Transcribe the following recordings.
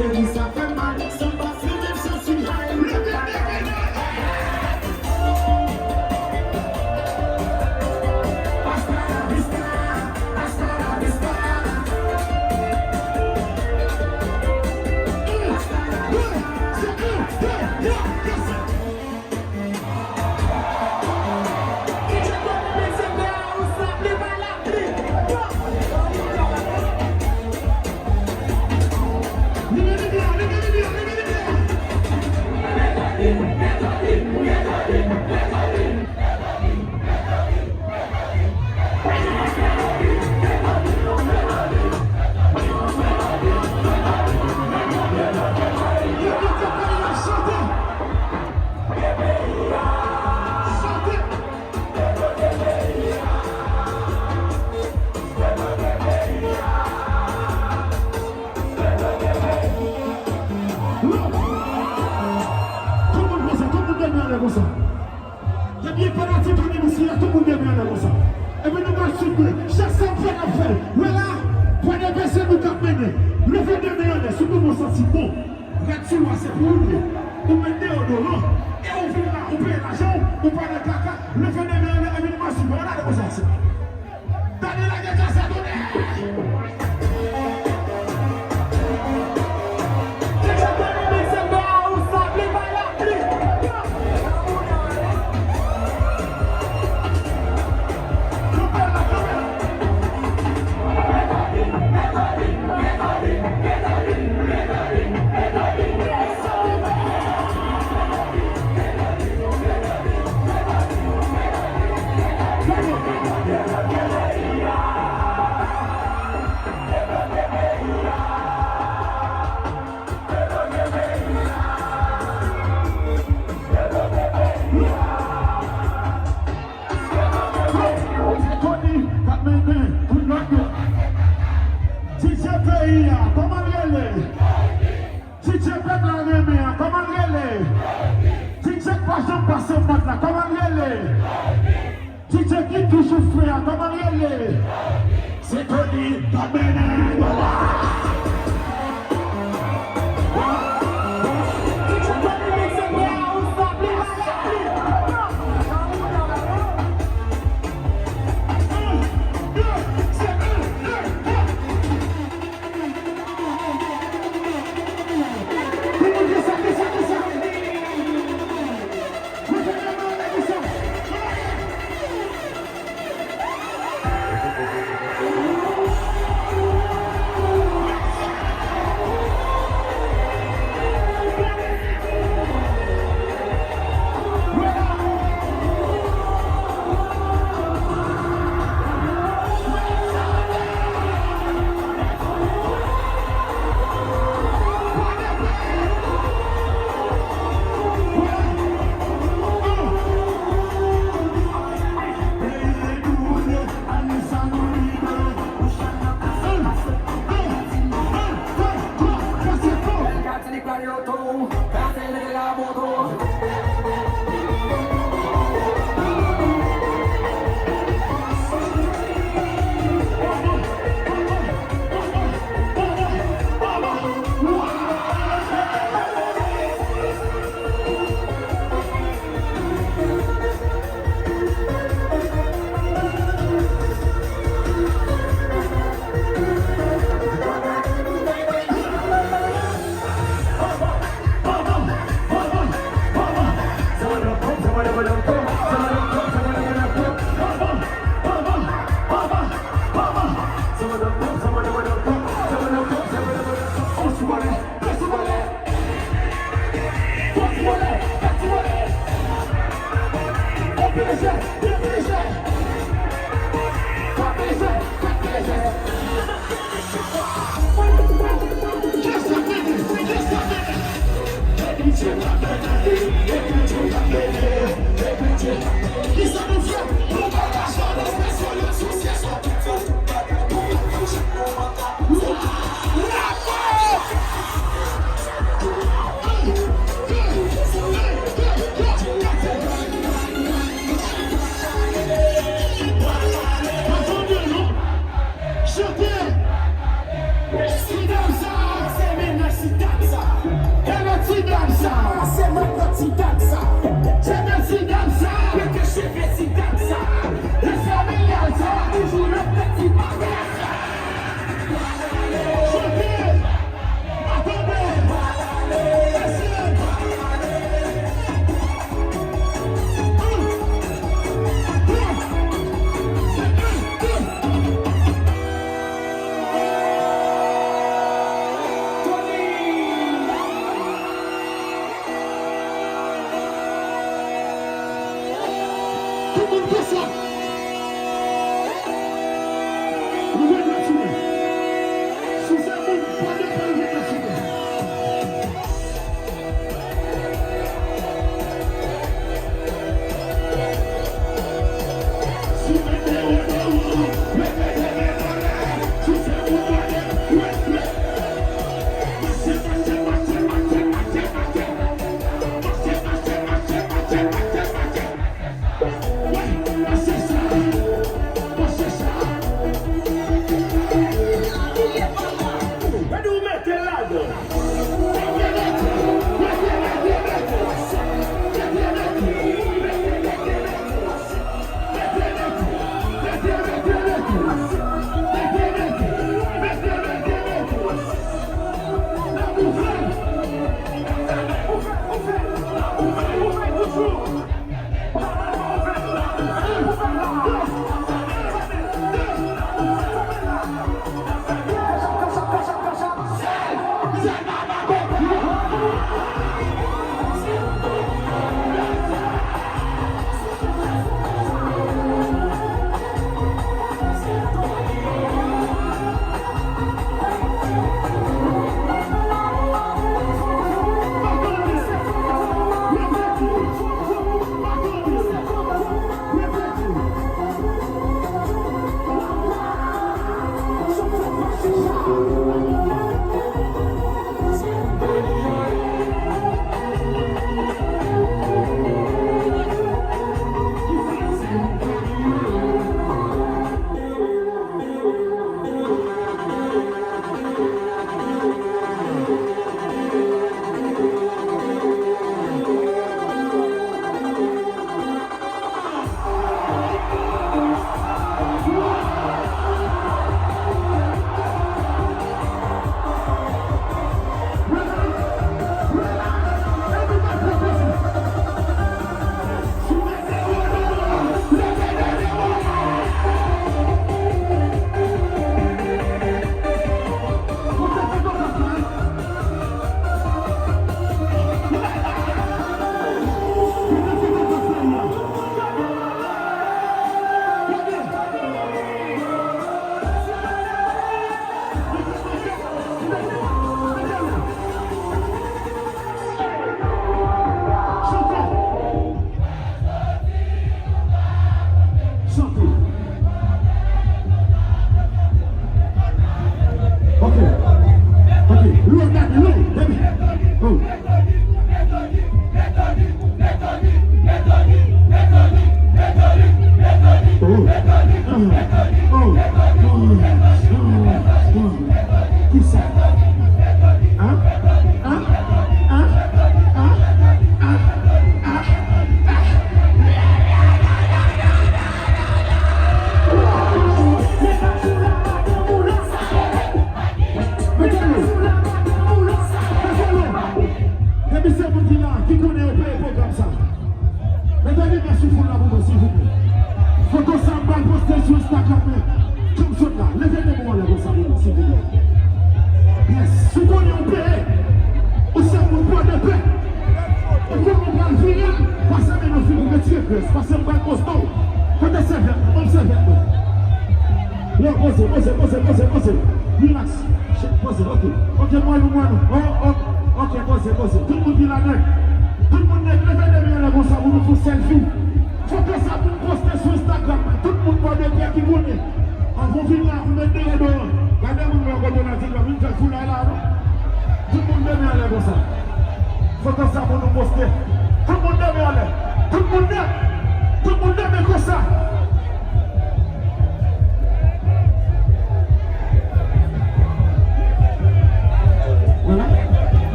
chérie, ça fait mal. C'est pas fini, je suis high. C'est Tony,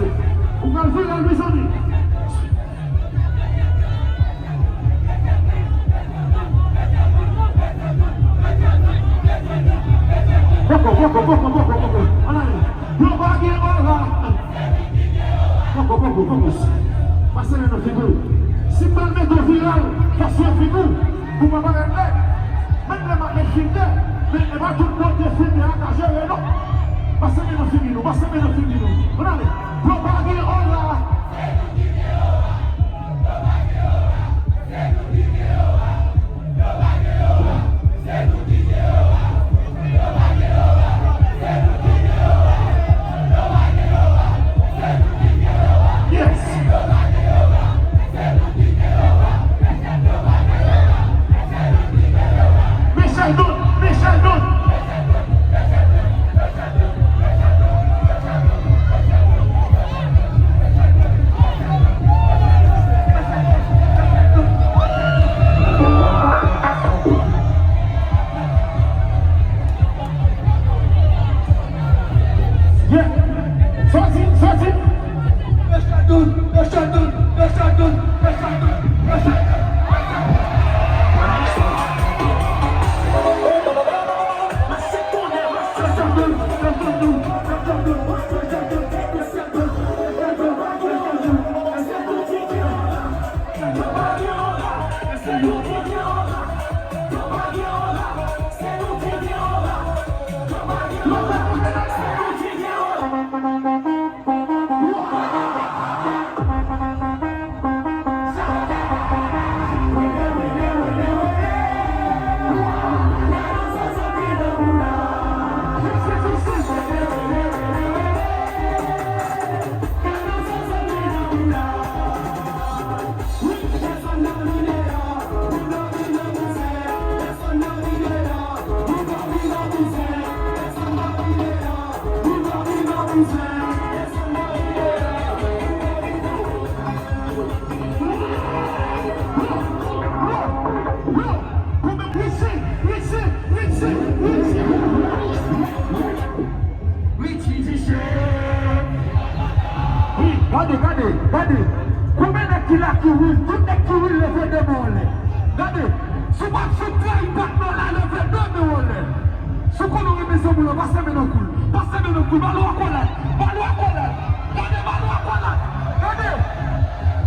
passer. On va le faire dans les amis. Poco. Não vai guerra. Pouco. Passei na figura. Se malmeto viral, faço a figura. Uma bagagem. Mas não é filha. Mas vai tudo pode filha a casa não. Passei na figura. Olha, não vai guerra. Regardez, combien de kilos qui roulent, tout est qui roule levé de mon lait. Regardez, si moi je trahi pas dans la levé de mon lait. Ce qu'on aurait besoin de passer mes coups, ballon à collade.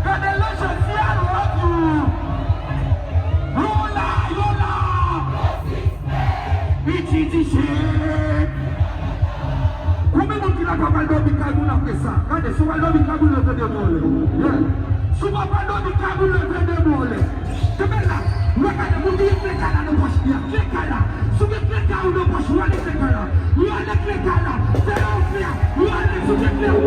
Regardez le jeune fier, Lola. Combien de monde qui n'a pas mal d'homme qui a après ça? Regardez, souvent l'homme qui a le levé de mon lait. Souvent l'homme qui a le levé de mon lait. C'est bien là. Regardez, vous dites que les gars là ne poche bien. Les gars là. Si vous êtes les gars ou ne poche, vous allez les gars là. Vous allez les gars là. C'est un fier. Vous allez sous les clés.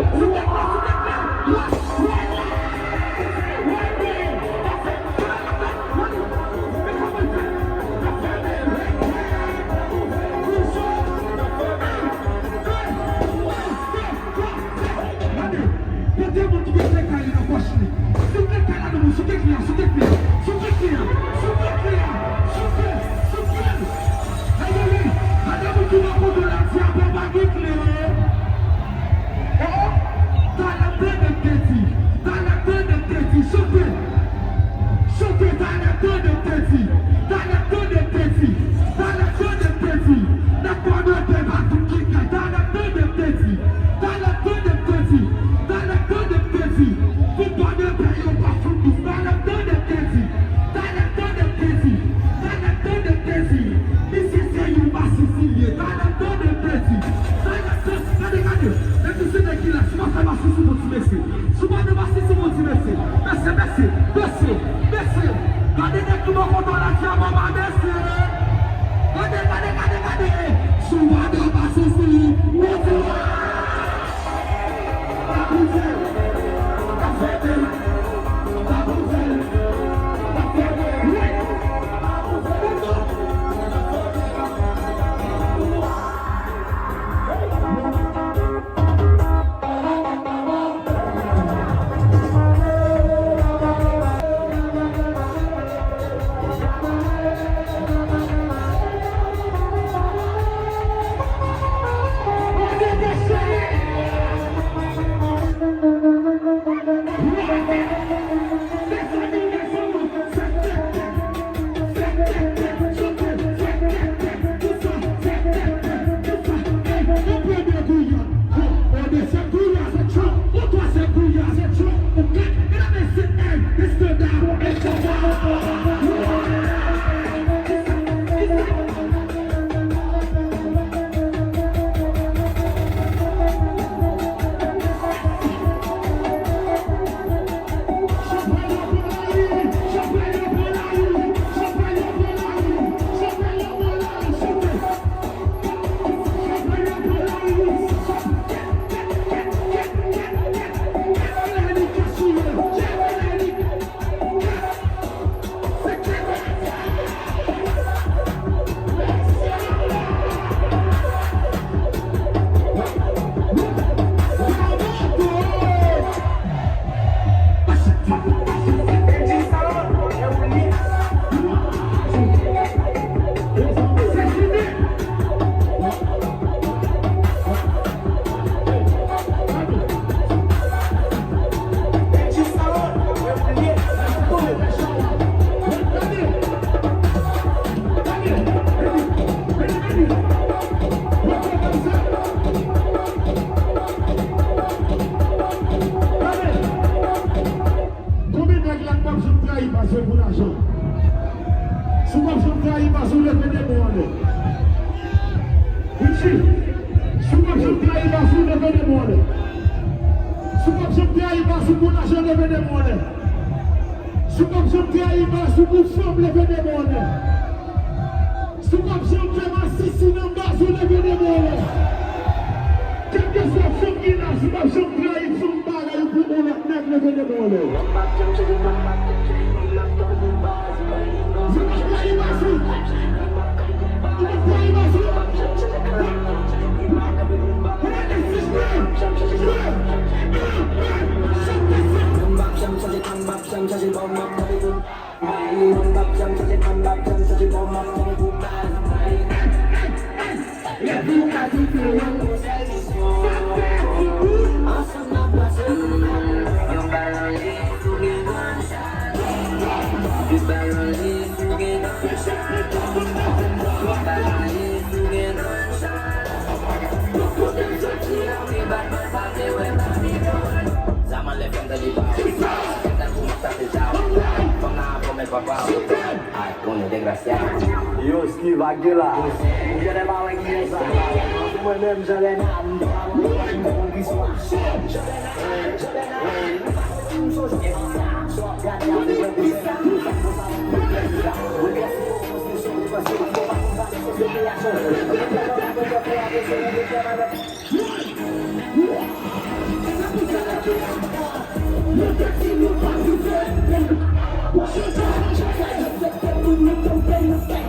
sou levé de monde. Ici, sou pas je travaille pas sou levé de monde. Sou pas je travaille pas sou pour l'argent levé de monde. Sou pas je travaille pas sou pour femme levé de monde. Sou pas je fais ma assassinat en bas sou levé de monde. Quel que soit femme qui n'a, sou pas je travaille femme bagaille pour on la levé de monde. Zaman levem dari bawah, kita rumah tapi jauh. Pengapa membawa? Aku nih desgraciado. Yo, Steve Aguilar. Já é mal aqui nessa. Mas mesmo já é nada. Você